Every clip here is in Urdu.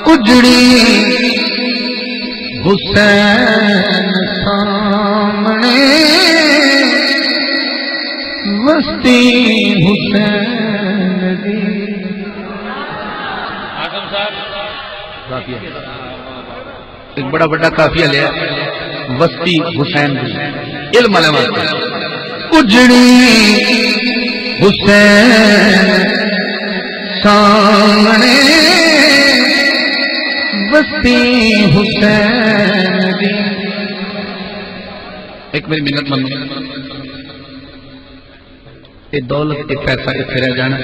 اجڑی حسین سامنے وسطی حسین دی ایک بڑا بڑا کافیہ لیا وسطی حسین دی علم والے واسطے اجڑی حسین سامنے وسطی حسین دی ایک میری منت منو یہ دولت یہ پیسہ اتنے رہ جانا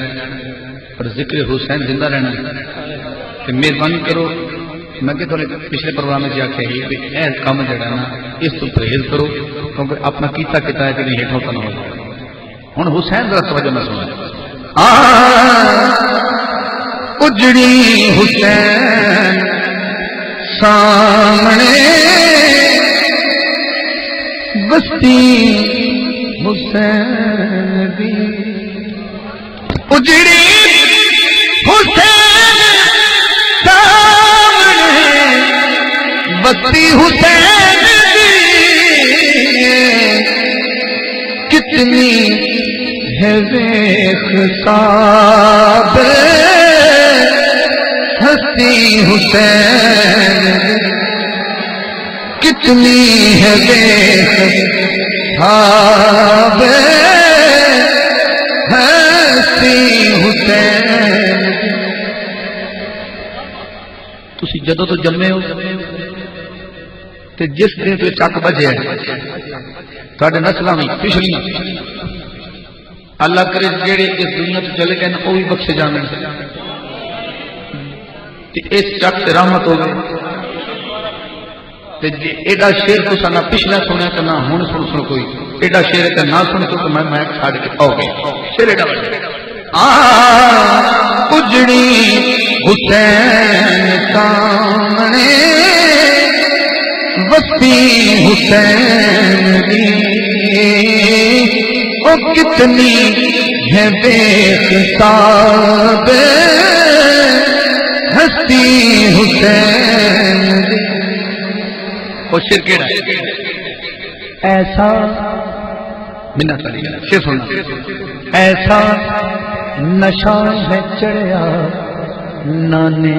اور ذکر حسین زندہ رہنا کہ مہربانی کرو میں کہ تھوڑے پچھلے پروگرام میں جا کے یہ کام جڑا نا اس تو پرہیز کرو کیونکہ اپنا کیتا ہے کہ نہیں ہیٹھوں تو نہ ہو ہوں حسین ذرا توجہ نہ سنا اجڑی حسین سامنے بستی حسین دی اجڑی حسین سامنے بستی حسین دی کتنی ہے بےخصاب ہستی حسین کتنی ہے بےخصاب ہستی حسین تسی جدوں تو جمے ہو تے جس دن تو چک بجے تھوڑے نسلاں وچ پچھلیاں اللہ کرے جڑے اس دنیا تو چلے گئے وہ بھی بخشے جانے اس چک سے رحمت ہو گئی ایڈا شیر تو نہ پچھلا سنیا تو نہ ہوں سن کوئی ایڈا شیر ہے نہ سن تو میں چھاڑ کے آؤ گئی شیر ایڈا اجڑی حسین سامنے بستی حسین دی او کتنی ہے بےخصاب ہستی حسین دی وہ شیر کیڑا ایسا منت والی شیر سننا ایسا نشہ ہے چڑھیا نانے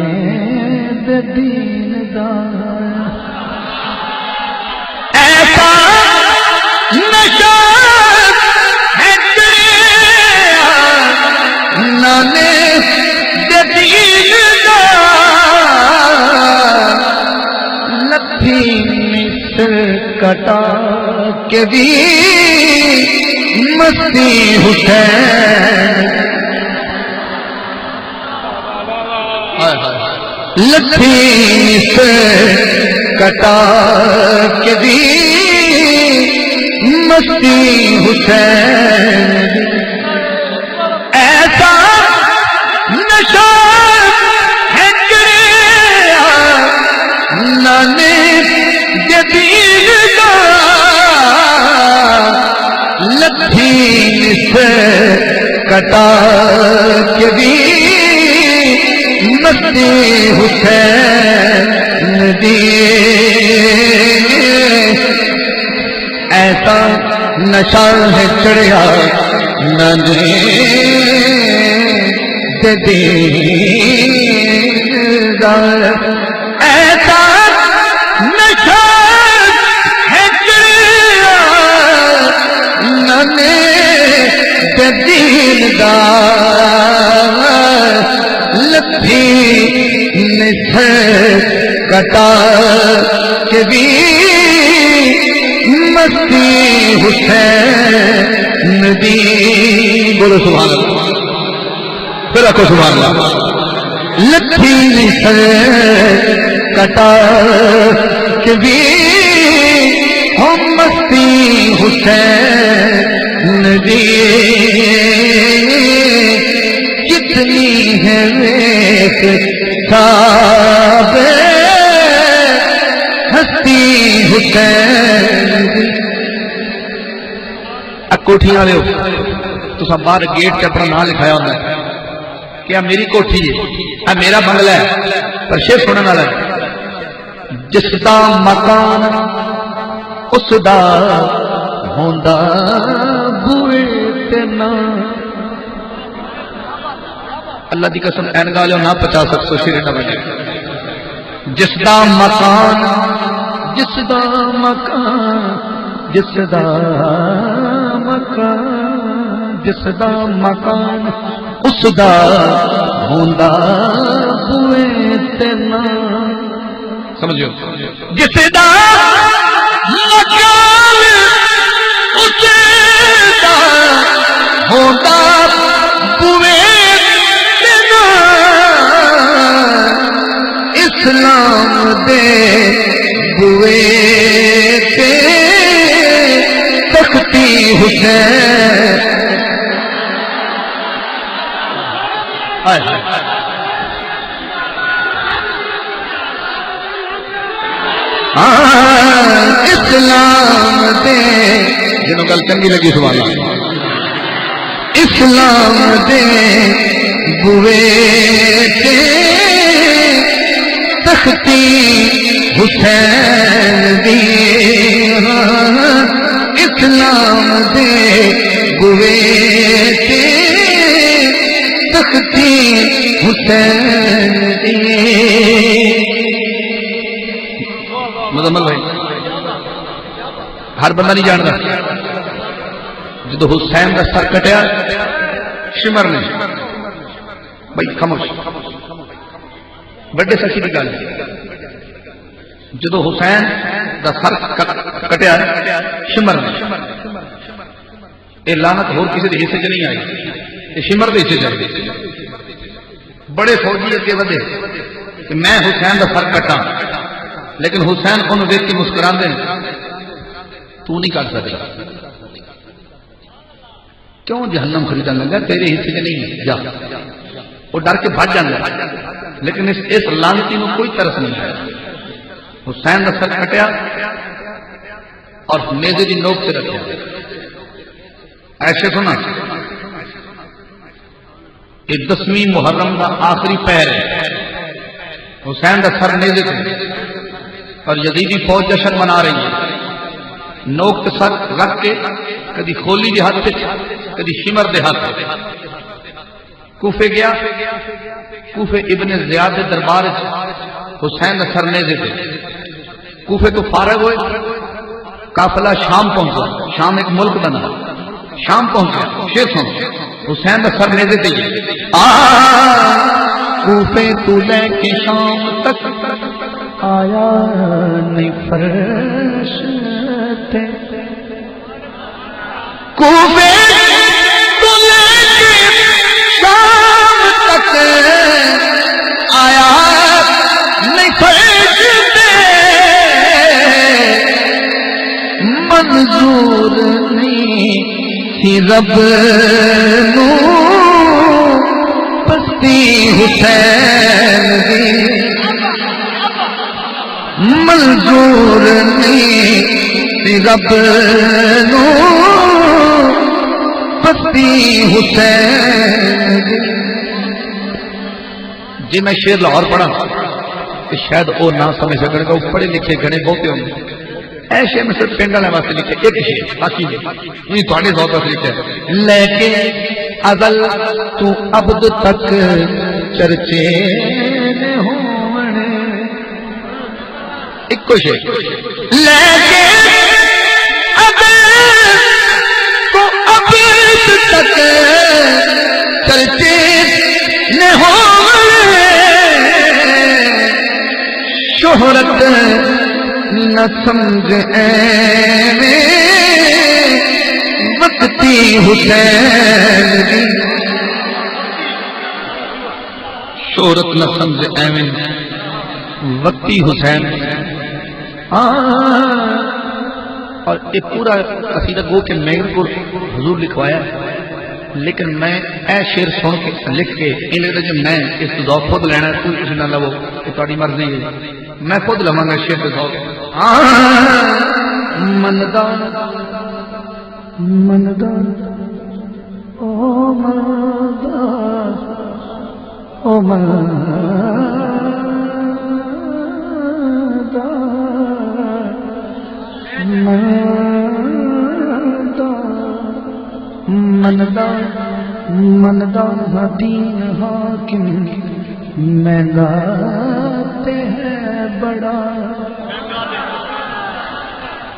دے دین دا ایسا نشہ ہے چڑھیا نانے دے دین دا لکھی مصر کٹا کے بھی مستی حسین لکھی مصر کٹا کے بھی مستی حسین ایسا نشہ ہے چڑھیا نانے دین دا لکھی سے کٹا کے بھی مستی حسین دی ایسا نشہ ہے چڑھیا نانے دین دا ایسا نشہ ہے چڑھیا نانے دین دا لکھی نسر کٹا کے بھی مستی حسین دی بولو سبحان اللہ پھر رکھو سبحان اللہ لکھی نسر کٹا کے بھی ہم مستی حسین دی کتنی ہے بےخصاب ہستی حسین دی کوٹھی والے ہو تو سب باہر گیٹ سے اپنا نام لکھایا ہوتا ہے کہ میری کوٹھی ہے میرا بنگلہ ہے پر شیر سننے والا ہے جس دا مکان اس دا ہوندا بوئے تے نا اللہ دی قسم این گالو نہ 50 شیر نہ بنے جس دا مکان جس دا مکان جس دا مکان جس دا مکان اس دا ہوندا بوئے تے نا سمجھو جس دا مکان اس دا ہوندا بوئے تے نا اسلام دے بوئے تے تختی حسین اسلام دے جنہوں گل چنگی لگی سوالا اسلام دے بوئے تے تختی حسین دی اسلام دے بوئے تے تختی حسین دی مزمل بھائی ہر بندہ نہیں جانتا جدو حسین کا سر کٹیا شمر نے بھائی خاموش بڑے سچی کی گل جدو حسین کا سر کٹیا شمر نے یہ لعنت ہور کسی کے حصے چ نہیں آئی یہ شمر کے حصے چل گئی بڑے فوجی اگے ودے کہ میں حسین کا سر کٹا لیکن حسین انہوں دیکھ کے مسکرا دیں تو نہیں کر سکتا کیوں جہنم خریدا لگا تیرے حصے سے نہیں جا وہ ڈر کے بھاگ جانا لیکن اس لعنتی میں کوئی ترس نہیں ہے حسین کا سر کٹیا اور نیزے کی نوک سے رکھا ایسے سنا یہ 10ویں محرم کا آخری پہر ہے حسین کا سر نیزے سے اور یزیدی فوج جشن منا رہی ہے نوک کے سر رکھ کے کدی کھولی دے ہاتھ کدی شمر دے ہاتھ کوفے گیا کوفے ابن زیاد دے دربار حسین کا سر نیزے تھے کوفے تو فارغ ہوئے قافلہ شام پہنچا شام ایک ملک بنا شام پہنچا شیر سن حسین کا سر نیزے تھے کوفے تو لے کے شام تک آیا نہیں فرشتے کوفے تو لے کے شام تک آیا نہیں فرشتے منظور نہیں تھی رب نو پستی حسین دی منظور نہیں رب نو پستی حسین جی میں شیر لاہور پڑھا کہ شاید وہ نہ سمجھ سکے گا وہ پڑھے لکھے گھنے بہتے ہوں گے ایسے میں صرف پنڈا نے واسطے لکھے ایک شیر باقی نہیں تھوڑے ذوق سے لکھے لیکن ازل تو عبد تک چرچے ایک کو شیر لیکن ازل تو عبد تک چرچے نہ ہو شہرت نہ سمجھ میں وقتی حسین دی شہرت نہ سمجھ میں وقتی حسین اور یہ پورا قصیدہ گو کے مہر کو حضور لکھوایا لیکن میں اے شعر سن کے لکھ کے یہ لگتا جی میں اس تو ذوق خود لینا کوئی کسی نہ لو تو تاری مرضی ہے میں خود لواں گا شعر ذوق مندا مندا او مندا او مندا مندا مندا دین حاکم میں لاتے ہیں بڑا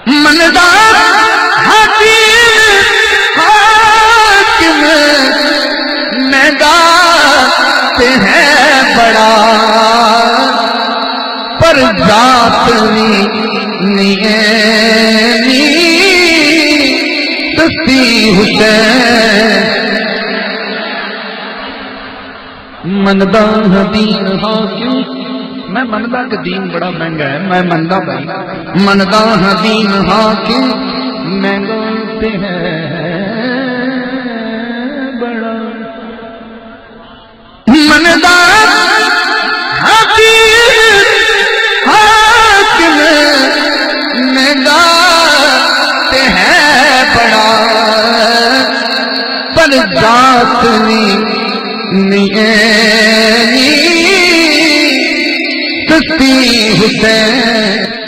مندا دین حاکم میں لاتے ہیں بڑا پر ذات سستی حسین مندا دین حاکم میں مندا کہ دین بڑا مہنگا ہے میں مندا بھائی مندا دین حاکم مہنگا تے ہے بڑا مندا حاکم مہنگا تے ہے بڑا پر ذات سستی حسین